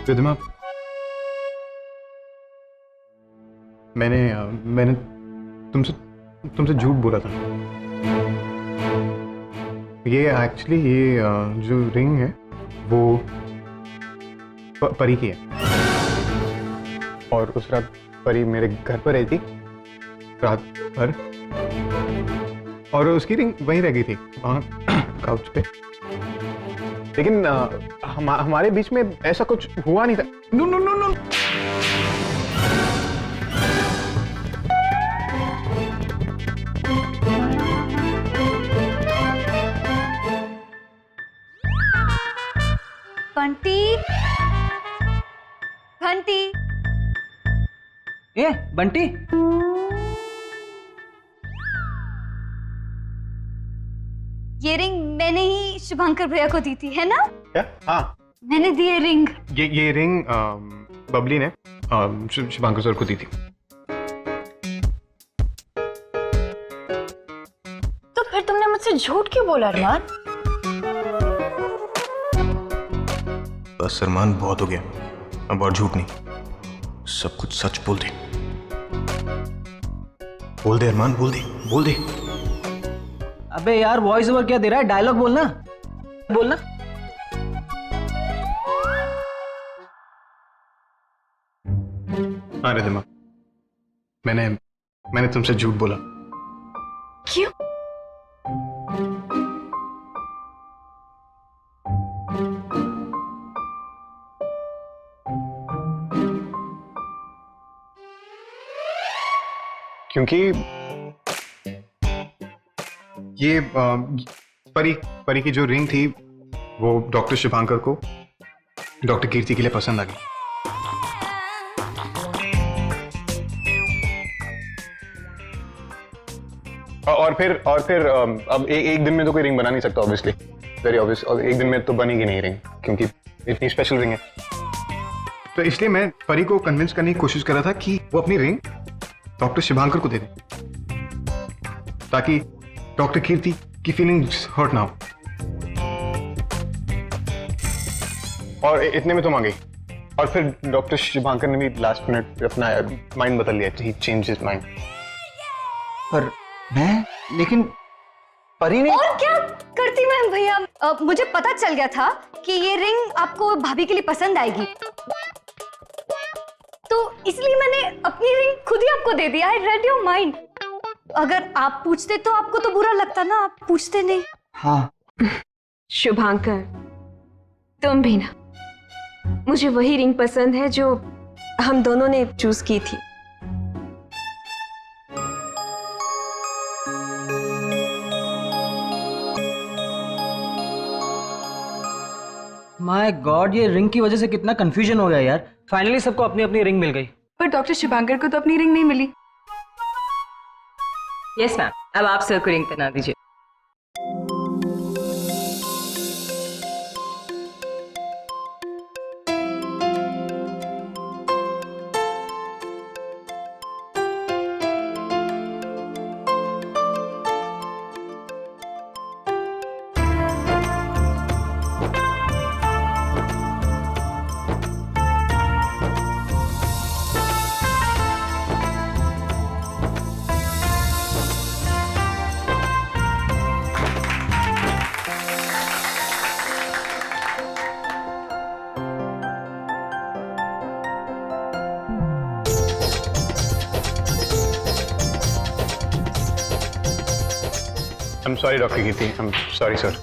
रिद्धिमा, मैंने तुमसे तुमसे झूठ बोला था। ये एक्चुअली जो रिंग है वो परी की है, और उस रात परी मेरे घर पर रही थी रात भर, और उसकी रिंग वहीं रह गई थी वहाँ काउच पे। लेकिन हमारे बीच में ऐसा कुछ हुआ नहीं था। No no no no, Bunty, Bunty, ए बंटी, ये रिंग मैंने ही शुभंकर भैया को दी थी, है ना? क्या? हाँ, मैंने दी है रिंग। ये रिंग बबली ने शुभांकर सर को दी थी। तो फिर तुमने मुझसे झूठ क्यों बोला अरमान? बस अरमान, बहुत हो गया, अब और झूठ नहीं, सब कुछ सच बोल दे। बोल दे अरमान, बोल दे, बोल दे। अबे यार वॉइस ओवर क्या दे रहा है, डायलॉग बोलना बोलना। हाँ रिद्धिमा, मैंने तुमसे झूठ बोला। क्यों? क्योंकि ये परी की जो रिंग थी वो डॉक्टर शुभांकर को डॉक्टर कीर्ति के लिए पसंद आ गई। और फिर अब एक दिन में तो कोई रिंग बना नहीं सकता, ऑब्वियसली, वेरी ऑब्वियस, और एक दिन में तो बनेगी नहीं रिंग, क्योंकि इतनी स्पेशल रिंग है। तो इसलिए मैं परी को कन्विंस करने की कोशिश कर रहा था कि वो अपनी रिंग डॉक्टर शुभांकर को दे दे, ताकि डॉक्टर कीर्ति की फीलिंग्स हर्ट ना हो। और इतने में तुम आ गई, और फिर डॉक्टर शुभांकर ने भी लास्ट मिनट अपना माइंड बदल लिया, ही चेंज हिज माइंड। पर मैं, लेकिन परी ने। और क्या करती मैं भैया, मुझे पता चल गया था कि ये रिंग आपको भाभी के लिए पसंद आएगी, तो इसलिए मैंने अपनी रिंग खुद ही आपको दे दिया। I read your mind. अगर आप पूछते तो आपको तो बुरा लगता ना, आप पूछते नहीं। हाँ शुभांकर, तुम भी ना, मुझे वही रिंग पसंद है जो हम दोनों ने चूज की थी। माय गॉड, ये रिंग की वजह से कितना कंफ्यूजन हो गया यार। फाइनली सबको अपनी अपनी रिंग मिल गई। पर डॉक्टर शुभांकर को तो अपनी रिंग नहीं मिली। यस मैम, अब आप सर को रिंग पहना दीजिए। I'm sorry doctor Kirti, I'm sorry sir,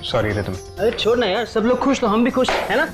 sorry rhythm. अरे छोड़ ना यार, सब लोग खुश तो हम भी खुश, है ना?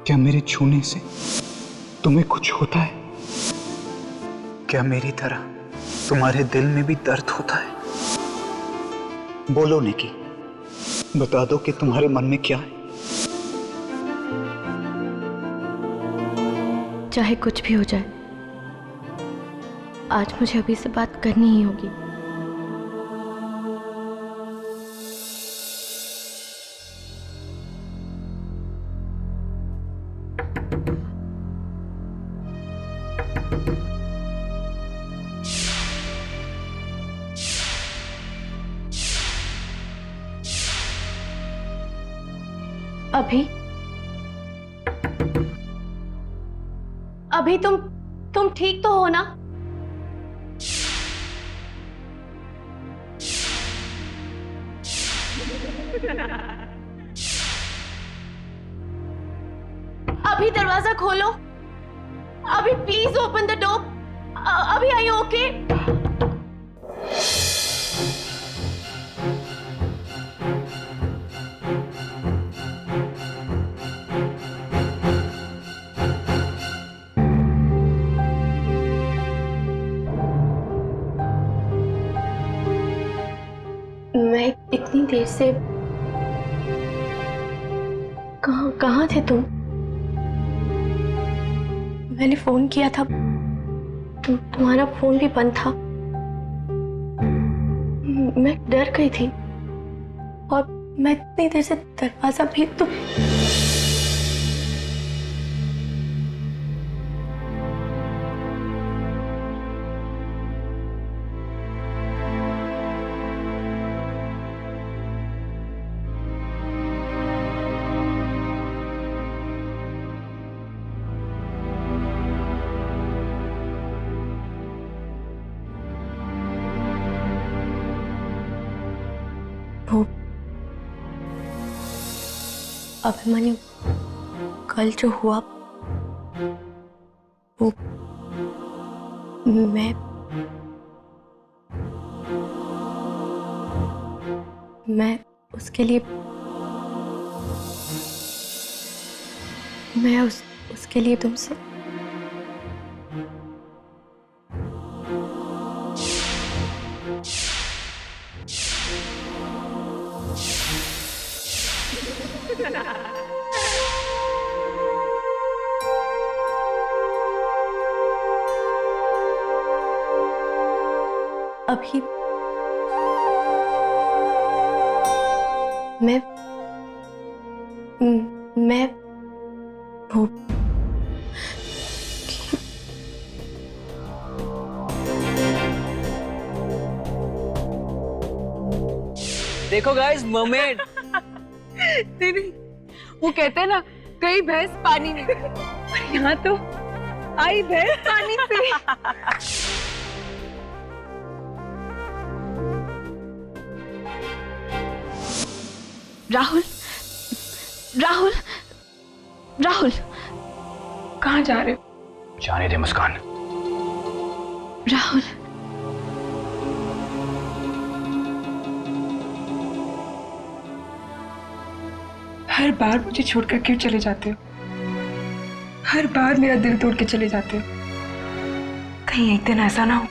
क्या मेरे छूने से तुम्हें कुछ होता है? क्या मेरी तरह तुम्हारे दिल में भी दर्द होता है? बोलो निकी, बता दो कि तुम्हारे मन में क्या है। चाहे कुछ भी हो जाए, आज मुझे अभी से बात करनी ही होगी। अभी अभी तुम ठीक तो हो ना? अभी दरवाजा खोलो, अभी प्लीज ओपन द डोर। अभी आई ओके? मैं इतनी देर से कहाँ थे तुम? मैंने फोन किया था, तुम्हारा फोन भी बंद था। मैं डर गई थी और मैं इतनी देर से दरवाजा भी वो अभिमन्यु कल जो हुआ वो मैं उसके लिए उसके लिए तुमसे अभी मैं वो देखो गाइस, मरमेड। नहीं, वो कहते हैं ना, गई भैंस पानी में, और यहाँ तो आई भैंस पानी से। राहुल, राहुल, राहुल, कहाँ जा रहे हो? जाने दे मुस्कान। राहुल, हर बार मुझे छोड़कर क्यों चले जाते हो? हर बार मेरा दिल तोड़ के चले जाते हो। कहीं एक दिन ऐसा ना हो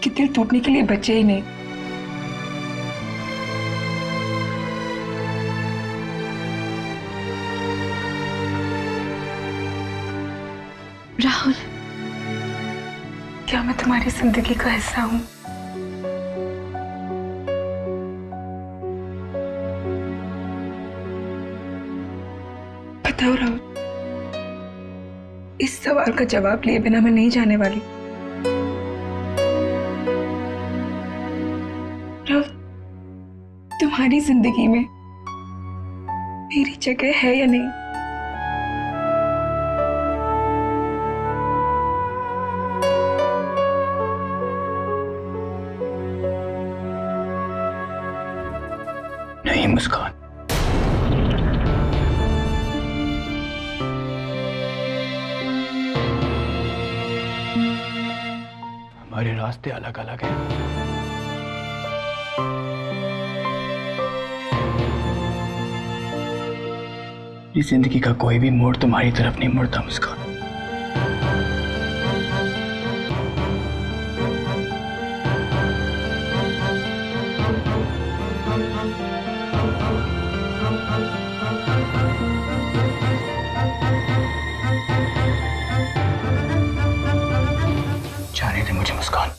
कि दिल टूटने के लिए बचे ही नहीं। राहुल, क्या मैं तुम्हारी जिंदगी का हिस्सा हूं? बताओ राहुल, इस सवाल का जवाब लिए बिना मैं नहीं जाने वाली। राहुल, तुम्हारी जिंदगी में मेरी जगह है या नहीं? नहीं मुस्कान, हमारे रास्ते अलग अलग हैं। इस जिंदगी का कोई भी मोड़ तुम्हारी तरफ नहीं मुड़ता मुस्कान। जाने दे मुझे मुस्कान।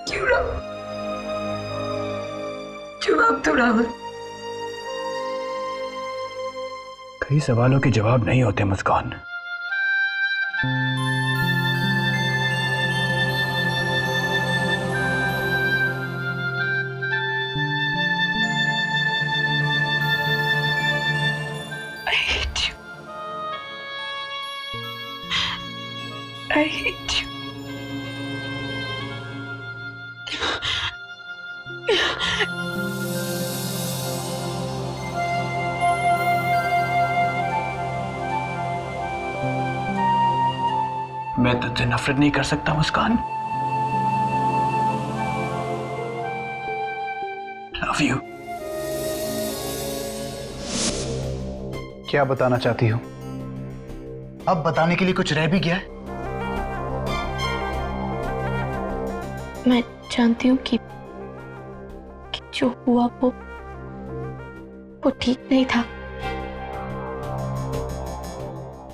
क्यों राहुल? तो राहुल। कई सवालों के जवाब नहीं होते मुस्कान। I hate you. I hate you. मैं तुझसे नफरत नहीं कर सकता मुस्कान। Love you. क्या बताना चाहती हो? अब बताने के लिए कुछ रह भी गया है? मैं जानती हूँ कि जो हुआ वो ठीक नहीं था,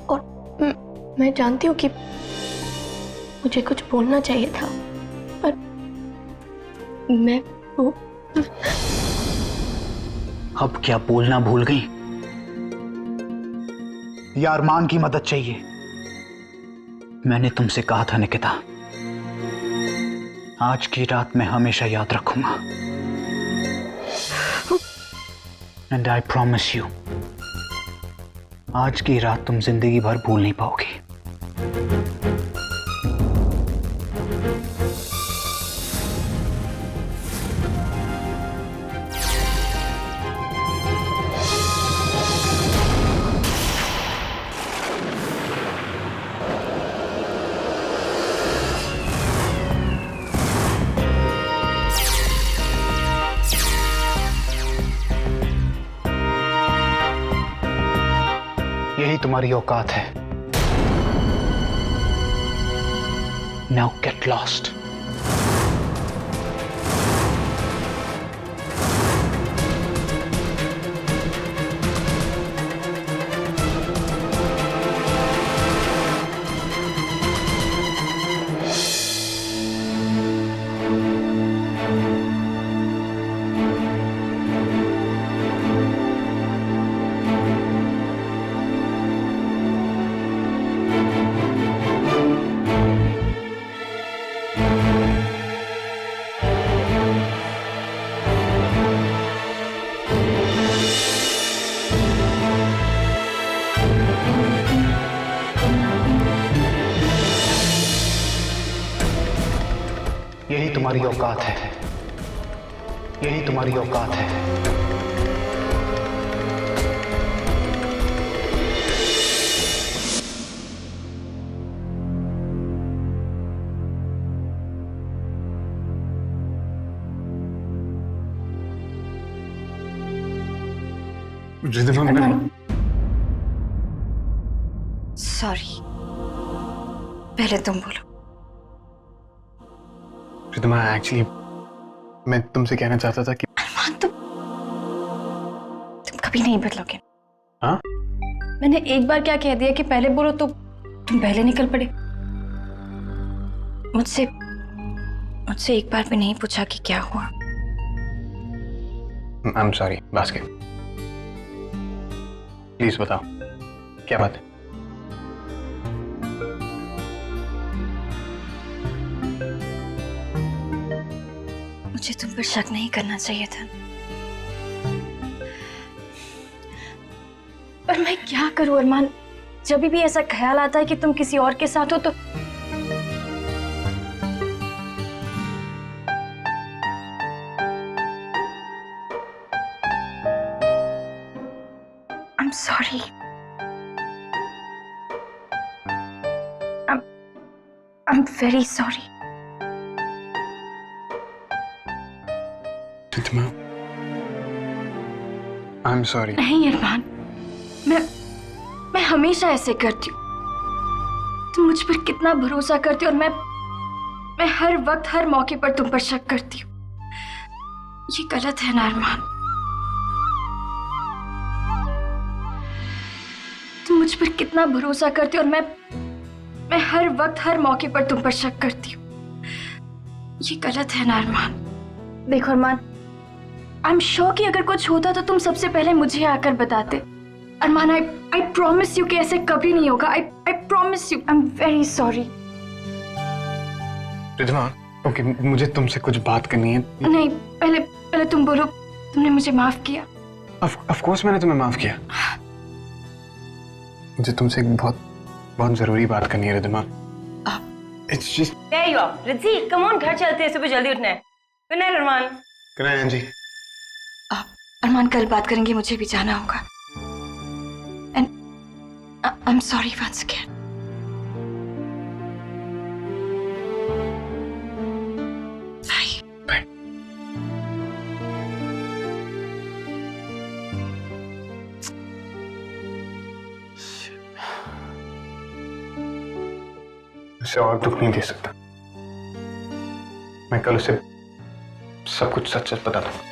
और मैं जानती हूँ कि मुझे कुछ बोलना चाहिए था, पर मैं वो अब क्या बोलना भूल गई? या अरमान की मदद चाहिए? मैंने तुमसे कहा था निकिता, आज की रात मैं हमेशा याद रखूंगा। एंड आई प्रॉमिस यू, आज की रात तुम जिंदगी भर भूल नहीं पाओगी। यही तुम्हारी औकात है। Now get lost. यही तुम्हारी औकात है। यही तुम्हारी औकात है। सॉरी, पहले तुम बोलो। रिद्धिमा, एक्चुअली मैं तुमसे कहना चाहता था कि अरमान, तुम कभी नहीं बदलोगे। हाँ? मैंने एक बार क्या कह दिया कि पहले बोलो, तो तुम पहले निकल पड़े। मुझसे एक बार भी नहीं पूछा कि क्या हुआ। आई एम सॉरी बास्केट, प्लीज बताओ क्या बात है। मुझे तुम पर शक नहीं करना चाहिए था, पर मैं क्या करूं अरमान, जब भी ऐसा ख्याल आता है कि तुम किसी और के साथ हो तो I'm sorry. I'm very sorry. Riddhima, I'm sorry. नहीं अरमान, मैं हमेशा ऐसे करती हूँ। तुम मुझ पर कितना भरोसा करती हो, और मैं हर वक्त हर मौके पर तुम पर शक करती हूँ। ये गलत है ना अरमान। तुम मुझ पर कितना भरोसा करती हो, और मैं हर वक्त हर मौके पर तुम पर शक करती हूँ। ये गलत है ना अरमान। देखो अरमान, आई एम श्योर कि अगर कुछ होता तो तुम सबसे पहले मुझे आकर बताते। अरमान, आई प्रॉमिस यू कि ऐसे कभी नहीं होगा। I promise you. I am very sorry. Riddhima, okay, मुझे तुमसे कुछ बात करनी है। नहीं, पहले तुम बोलो, तुमने मुझे माफ किया? ऑफ कोर्स मैंने तुम्हें माफ किया। मुझे तुमसे एक बहुत जरूरी बात करनी है Riddhima. It's just There you are. Riddhi, come on, घर चलते हैं, सुबह जल्दी उठना है। Good night, Armaan. Good night Anji. Armaan, कल बात करेंगे, मुझे भी जाना होगा। And I am sorry once again. Bye. उसे और दुख नहीं दे सकता। मैं कल उसे सब कुछ सच सच बता दूंगा।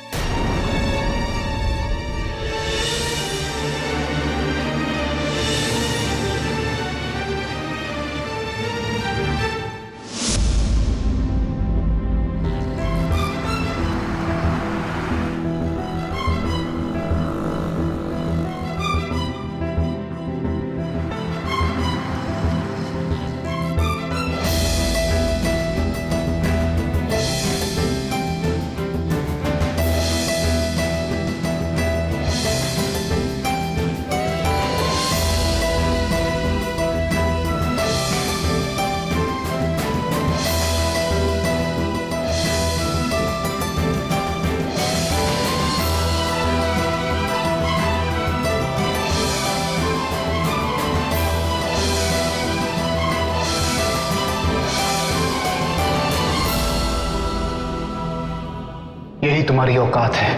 यही तुम्हारी औकात है।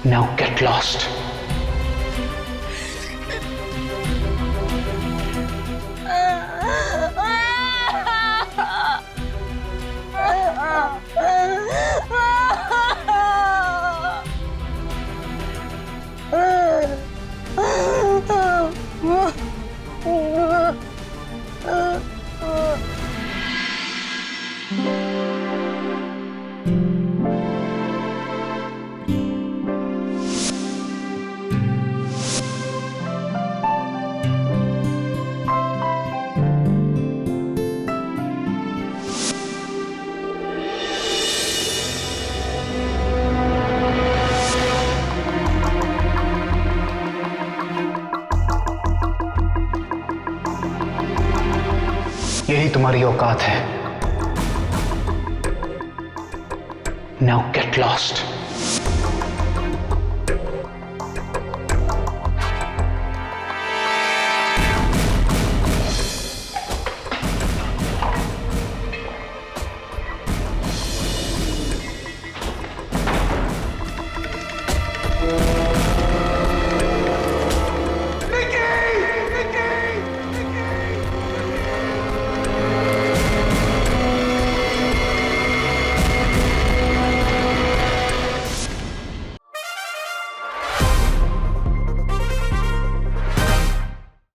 Now get lost. यही तुम्हारी औकात है। Now get lost.